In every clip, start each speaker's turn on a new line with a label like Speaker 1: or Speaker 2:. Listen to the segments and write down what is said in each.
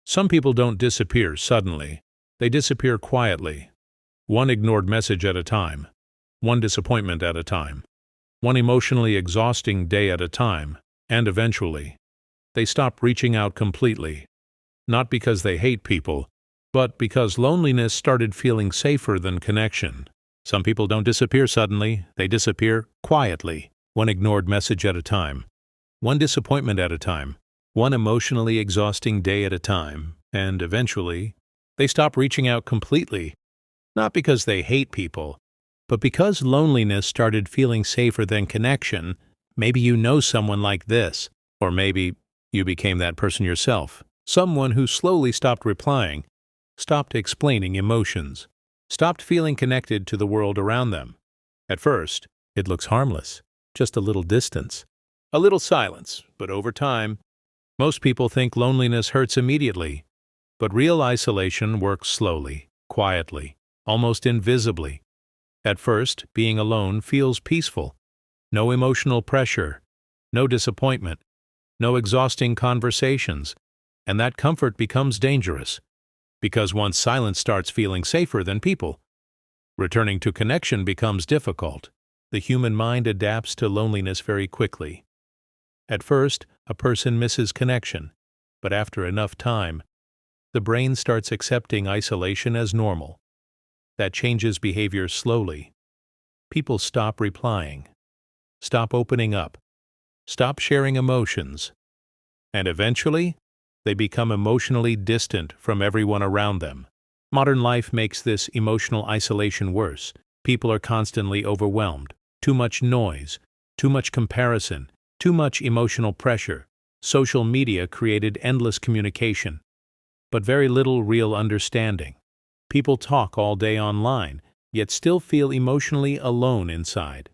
Speaker 1: Some people don't disappear suddenly. They disappear quietly. One ignored message at a time. One disappointment at a time. One emotionally exhausting day at a time. And eventually, they stop reaching out completely. Not because they hate people, but because loneliness started feeling safer than connection. Some people don't disappear suddenly. They disappear quietly. One ignored message at a time. One disappointment at a time. One emotionally exhausting day at a time, and eventually, they stop reaching out completely, not because they hate people, but because loneliness started feeling safer than connection. Maybe you know someone like this, or maybe you became that person yourself, someone who slowly stopped replying, stopped explaining emotions, stopped feeling connected to the world around them. At first, it looks harmless, just a little distance, a little silence, but over time, most people think loneliness hurts immediately, but real isolation works slowly, quietly, almost invisibly. At first, being alone feels peaceful. No emotional pressure, no disappointment, no exhausting conversations, and that comfort becomes dangerous. Because once silence starts feeling safer than people, returning to connection becomes difficult. The human mind adapts to loneliness very quickly. At first, a person misses connection, but after enough time, the brain starts accepting isolation as normal. That changes behavior slowly. People stop replying, stop opening up, stop sharing emotions, and eventually, they become emotionally distant from everyone around them. Modern life makes this emotional isolation worse. People are constantly overwhelmed. Too much noise, too much comparison, too much emotional pressure. Social media created endless communication, but very little real understanding. People talk all day online, yet still feel emotionally alone inside.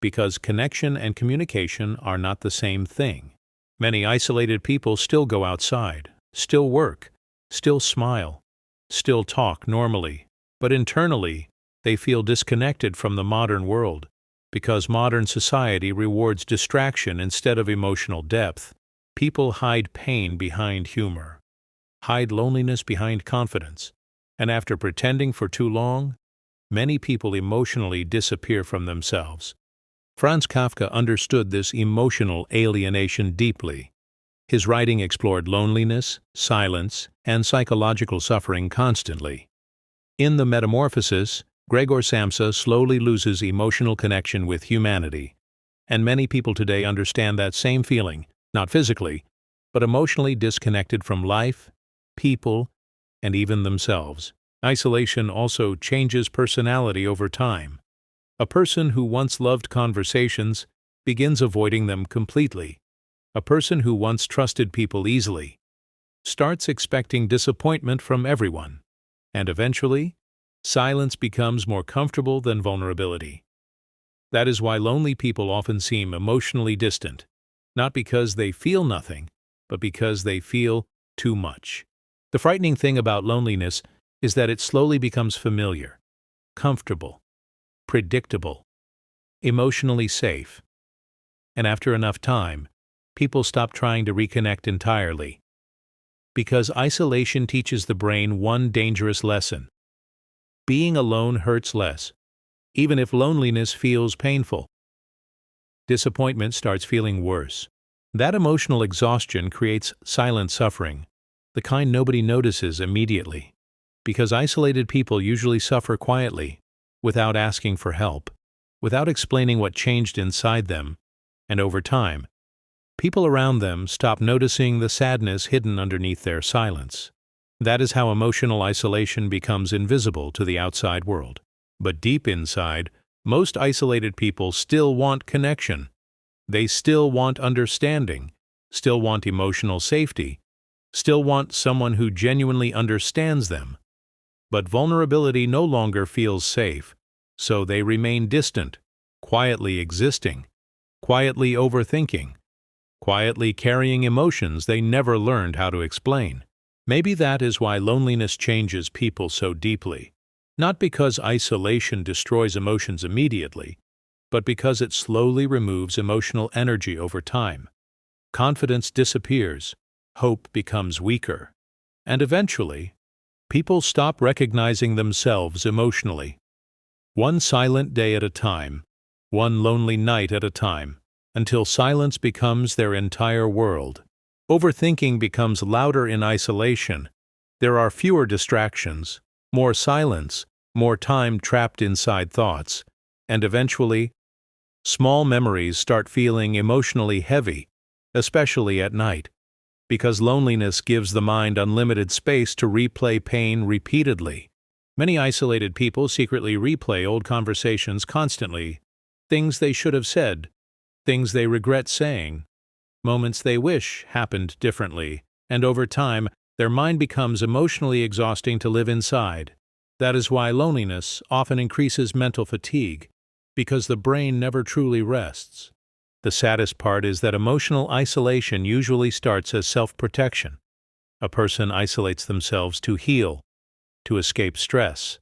Speaker 1: Because connection and communication are not the same thing. Many isolated people still go outside, still work, still smile, still talk normally, but internally, they feel disconnected from the modern world. Because modern society rewards distraction instead of emotional depth, people hide pain behind humor, hide loneliness behind confidence, and after pretending for too long, many people emotionally disappear from themselves. Franz Kafka understood this emotional alienation deeply. His writing explored loneliness, silence, and psychological suffering constantly. In The Metamorphosis, Gregor Samsa slowly loses emotional connection with humanity, and many people today understand that same feeling, not physically, but emotionally disconnected from life, people, and even themselves. Isolation also changes personality over time. A person who once loved conversations begins avoiding them completely. A person who once trusted people easily starts expecting disappointment from everyone, and eventually, silence becomes more comfortable than vulnerability. That is why lonely people often seem emotionally distant, not because they feel nothing, but because they feel too much. The frightening thing about loneliness is that it slowly becomes familiar, comfortable, predictable, emotionally safe. And after enough time, people stop trying to reconnect entirely. Because isolation teaches the brain one dangerous lesson. Being alone hurts less, even if loneliness feels painful. Disappointment starts feeling worse. That emotional exhaustion creates silent suffering, the kind nobody notices immediately. Because isolated people usually suffer quietly, without asking for help, without explaining what changed inside them, and over time, people around them stop noticing the sadness hidden underneath their silence. That is how emotional isolation becomes invisible to the outside world. But deep inside, most isolated people still want connection. They still want understanding, still want emotional safety, still want someone who genuinely understands them. But vulnerability no longer feels safe, so they remain distant, quietly existing, quietly overthinking, quietly carrying emotions they never learned how to explain. Maybe that is why loneliness changes people so deeply. Not because isolation destroys emotions immediately, but because it slowly removes emotional energy over time. Confidence disappears, hope becomes weaker, And eventually, people stop recognizing themselves emotionally. One silent day at a time, one lonely night at a time, until silence becomes their entire world. Overthinking becomes louder in isolation. There are fewer distractions, more silence, more time trapped inside thoughts, and eventually, small memories start feeling emotionally heavy, especially at night, because loneliness gives the mind unlimited space to replay pain repeatedly. Many isolated people secretly replay old conversations constantly, things they should have said, things they regret saying, moments they wish happened differently, and over time, their mind becomes emotionally exhausting to live inside. That is why loneliness often increases mental fatigue, because the brain never truly rests. The saddest part is that emotional isolation usually starts as self-protection. A person isolates themselves to heal, to escape stress,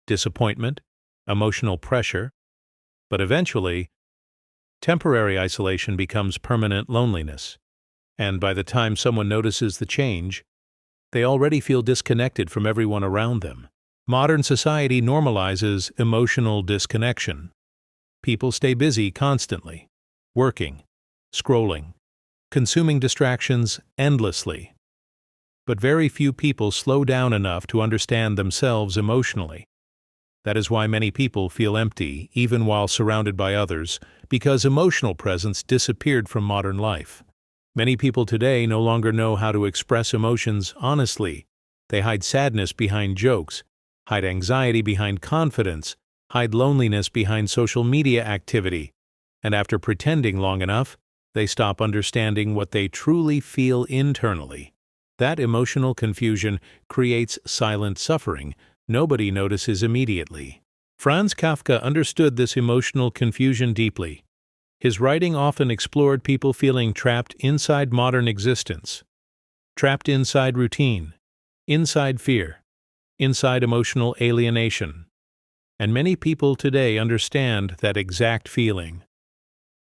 Speaker 1: disappointment, emotional pressure, but eventually, temporary isolation becomes permanent loneliness, and by the time someone notices the change, they already feel disconnected from everyone around them. Modern society normalizes emotional disconnection. People stay busy constantly, working, scrolling, consuming distractions endlessly. But very few people slow down enough to understand themselves emotionally. That is why many people feel empty, even while surrounded by others, because emotional presence disappeared from modern life. Many people today no longer know how to express emotions honestly. They hide sadness behind jokes, hide anxiety behind confidence, hide loneliness behind social media activity, and after pretending long enough, they stop understanding what they truly feel internally. That emotional confusion creates silent suffering nobody notices immediately. Franz Kafka understood this emotional confusion deeply. His writing often explored people feeling trapped inside modern existence, trapped inside routine, inside fear, inside emotional alienation. And many people today understand that exact feeling,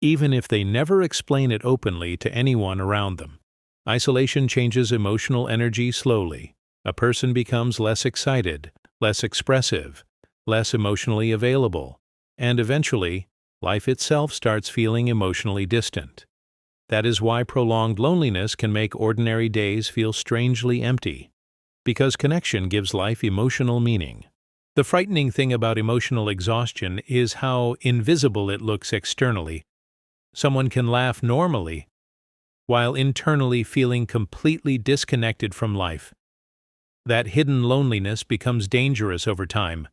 Speaker 1: even if they never explain it openly to anyone around them. Isolation changes emotional energy slowly. A person becomes less excited, less expressive, less emotionally available, and eventually, life itself starts feeling emotionally distant. That is why prolonged loneliness can make ordinary days feel strangely empty, because connection gives life emotional meaning. The frightening thing about emotional exhaustion is how invisible it looks externally. Someone can laugh normally, while internally feeling completely disconnected from life. That hidden loneliness becomes dangerous over time,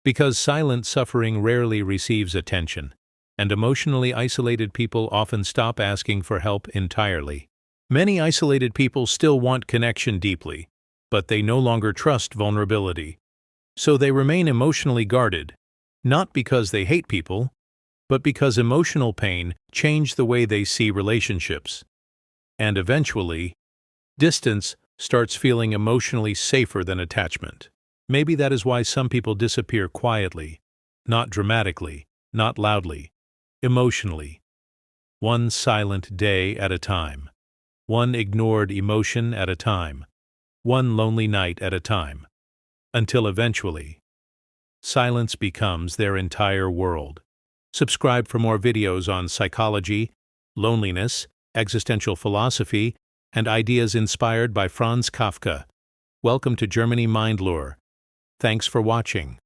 Speaker 1: because silent suffering rarely receives attention, and emotionally isolated people often stop asking for help entirely. Many isolated people still want connection deeply, but they no longer trust vulnerability. So they remain emotionally guarded, not because they hate people, but because emotional pain changed the way they see relationships. And eventually, distance starts feeling emotionally safer than attachment. Maybe that is why some people disappear quietly, not dramatically, not loudly, emotionally, one silent day at a time, one ignored emotion at a time, one lonely night at a time, until eventually, silence becomes their entire world. Subscribe for more videos on psychology, loneliness, existential philosophy, and ideas inspired by Franz Kafka. Welcome to Germany Mindlure. Thanks for watching.